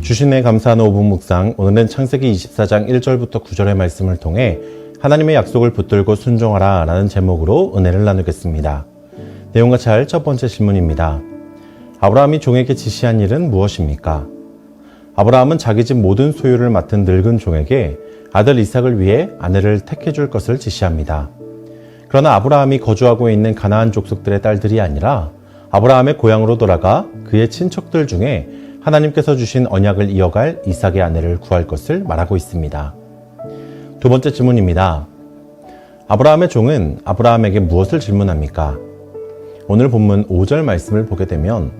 주신에 감사하는 5분 묵상, 오늘은 창세기 24장 1절부터 9절의 말씀을 통해 하나님의 약속을 붙들고 순종하라 라는 제목으로 은혜를 나누겠습니다. 내용과 잘 첫 번째 질문입니다. 아브라함이 종에게 지시한 일은 무엇입니까? 아브라함은 자기 집 모든 소유를 맡은 늙은 종에게 아들 이삭을 위해 아내를 택해 줄 것을 지시합니다. 그러나 아브라함이 거주하고 있는 가나안 족속들의 딸들이 아니라 아브라함의 고향으로 돌아가 그의 친척들 중에 하나님께서 주신 언약을 이어갈 이삭의 아내를 구할 것을 말하고 있습니다. 두 번째 질문입니다. 아브라함의 종은 아브라함에게 무엇을 질문합니까? 오늘 본문 5절 말씀을 보게 되면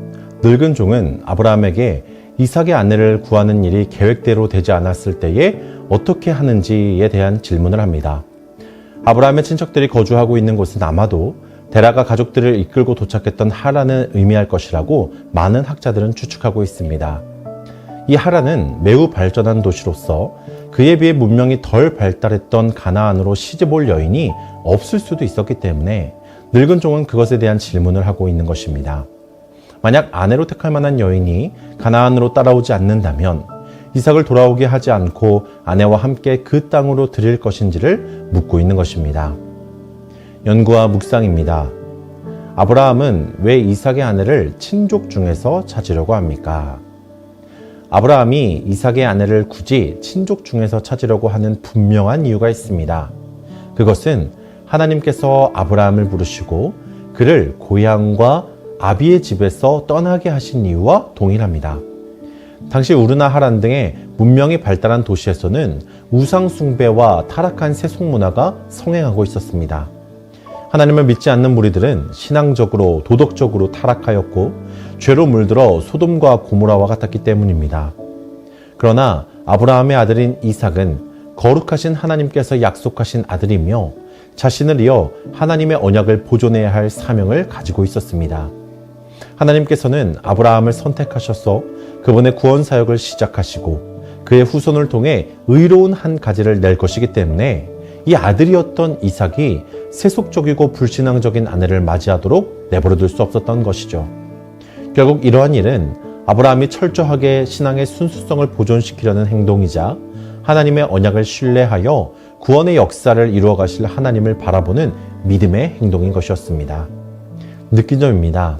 늙은 종은 아브라함에게 이삭의 아내를 구하는 일이 계획대로 되지 않았을 때에 어떻게 하는지에 대한 질문을 합니다. 아브라함의 친척들이 거주하고 있는 곳은 아마도 데라가 가족들을 이끌고 도착했던 하란을 의미할 것이라고 많은 학자들은 추측하고 있습니다. 이 하란은 매우 발전한 도시로서 그에 비해 문명이 덜 발달했던 가나안으로 시집올 여인이 없을 수도 있었기 때문에 늙은 종은 그것에 대한 질문을 하고 있는 것입니다. 만약 아내로 택할 만한 여인이 가나안으로 따라오지 않는다면 이삭을 돌아오게 하지 않고 아내와 함께 그 땅으로 들일 것인지를 묻고 있는 것입니다. 연구와 묵상입니다. 아브라함은 왜 이삭의 아내를 친족 중에서 찾으려고 합니까? 아브라함이 이삭의 아내를 굳이 친족 중에서 찾으려고 하는 분명한 이유가 있습니다. 그것은 하나님께서 아브라함을 부르시고 그를 고향과 아비의 집에서 떠나게 하신 이유와 동일합니다. 당시 우르나 하란 등의 문명이 발달한 도시에서는 우상 숭배와 타락한 세속 문화가 성행하고 있었습니다. 하나님을 믿지 않는 무리들은 신앙적으로 도덕적으로 타락하였고 죄로 물들어 소돔과 고모라와 같았기 때문입니다. 그러나 아브라함의 아들인 이삭은 거룩하신 하나님께서 약속하신 아들이며 자신을 이어 하나님의 언약을 보존해야 할 사명을 가지고 있었습니다. 하나님께서는 아브라함을 선택하셔서 그분의 구원 사역을 시작하시고 그의 후손을 통해 의로운 한 가지를 낼 것이기 때문에 이 아들이었던 이삭이 세속적이고 불신앙적인 아내를 맞이하도록 내버려둘 수 없었던 것이죠. 결국 이러한 일은 아브라함이 철저하게 신앙의 순수성을 보존시키려는 행동이자 하나님의 언약을 신뢰하여 구원의 역사를 이루어 가실 하나님을 바라보는 믿음의 행동인 것이었습니다. 느낀 점입니다.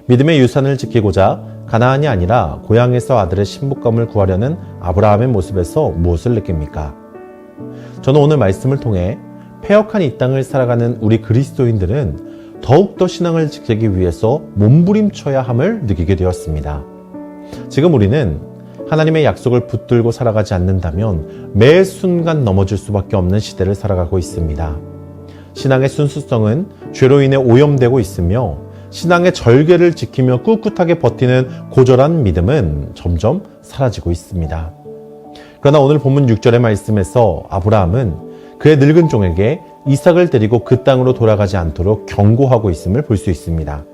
믿음의 유산을 지키고자 가나안이 아니라 고향에서 아들의 신부감을 구하려는 아브라함의 모습에서 무엇을 느낍니까? 저는 오늘 말씀을 통해 패역한 이 땅을 살아가는 우리 그리스도인들은 더욱더 신앙을 지키기 위해서 몸부림쳐야 함을 느끼게 되었습니다. 지금 우리는 하나님의 약속을 붙들고 살아가지 않는다면 매 순간 넘어질 수밖에 없는 시대를 살아가고 있습니다. 신앙의 순수성은 죄로 인해 오염되고 있으며 신앙의 절개를 지키며 꿋꿋하게 버티는 고졸한 믿음은 점점 사라지고 있습니다. 그러나 오늘 본문 6절의 말씀에서 아브라함은 그의 늙은 종에게 이삭을 데리고 그 땅으로 돌아가지 않도록 경고하고 있음을 볼 수 있습니다.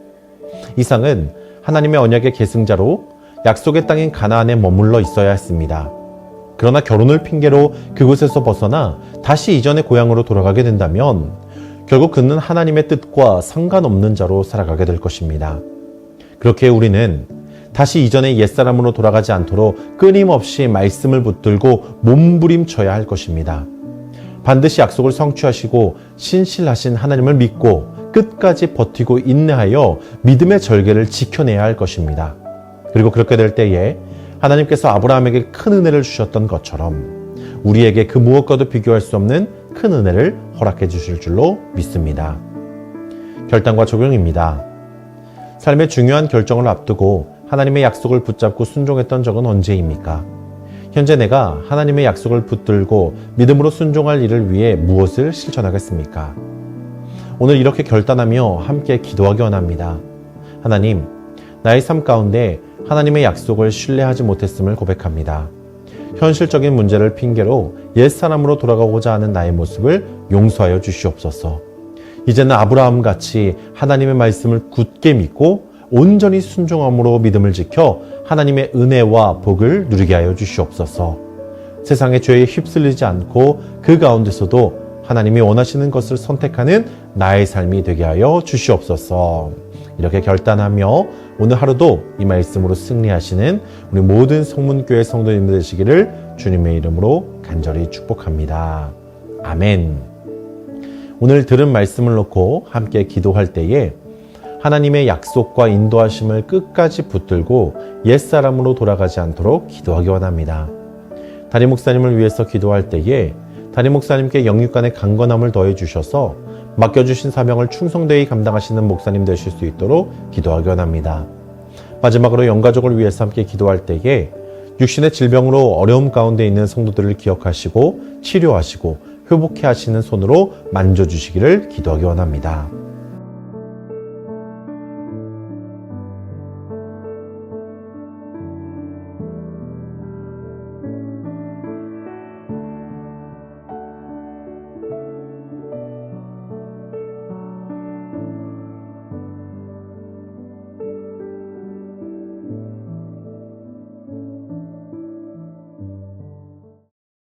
이삭은 하나님의 언약의 계승자로 약속의 땅인 가나안에 머물러 있어야 했습니다. 그러나 결혼을 핑계로 그곳에서 벗어나 다시 이전의 고향으로 돌아가게 된다면 결국 그는 하나님의 뜻과 상관없는 자로 살아가게 될 것입니다. 그렇게 우리는 다시 이전의 옛사람으로 돌아가지 않도록 끊임없이 말씀을 붙들고 몸부림쳐야 할 것입니다. 반드시 약속을 성취하시고 신실하신 하나님을 믿고 끝까지 버티고 인내하여 믿음의 절개를 지켜내야 할 것입니다. 그리고 그렇게 될 때에 하나님께서 아브라함에게 큰 은혜를 주셨던 것처럼 우리에게 그 무엇과도 비교할 수 없는 큰 은혜를 허락해 주실 줄로 믿습니다. 결단과 적용입니다. 삶의 중요한 결정을 앞두고 하나님의 약속을 붙잡고 순종했던 적은 언제입니까? 현재 내가 하나님의 약속을 붙들고 믿음으로 순종할 일을 위해 무엇을 실천하겠습니까? 오늘 이렇게 결단하며 함께 기도하기 원합니다. 하나님, 나의 삶 가운데 하나님의 약속을 신뢰하지 못했음을 고백합니다. 현실적인 문제를 핑계로 옛사람으로 돌아가고자 하는 나의 모습을 용서하여 주시옵소서. 이제는 아브라함같이 하나님의 말씀을 굳게 믿고 온전히 순종함으로 믿음을 지켜 하나님의 은혜와 복을 누리게 하여 주시옵소서. 세상의 죄에 휩쓸리지 않고 그 가운데서도 하나님이 원하시는 것을 선택하는 나의 삶이 되게 하여 주시옵소서. 이렇게 결단하며 오늘 하루도 이 말씀으로 승리하시는 우리 모든 성문교회 성도님들 되시기를 주님의 이름으로 간절히 축복합니다. 아멘. 오늘 들은 말씀을 놓고 함께 기도할 때에 하나님의 약속과 인도하심을 끝까지 붙들고 옛사람으로 돌아가지 않도록 기도하기 원합니다. 담임 목사님을 위해서 기도할 때에 담임 목사님께 영육간의 강건함을 더해 주셔서 맡겨주신 사명을 충성되이 감당하시는 목사님 되실 수 있도록 기도하기 원합니다. 마지막으로 영가족을 위해서 함께 기도할 때에 육신의 질병으로 어려움 가운데 있는 성도들을 기억하시고 치료하시고 회복해 하시는 손으로 만져주시기를 기도하기 원합니다.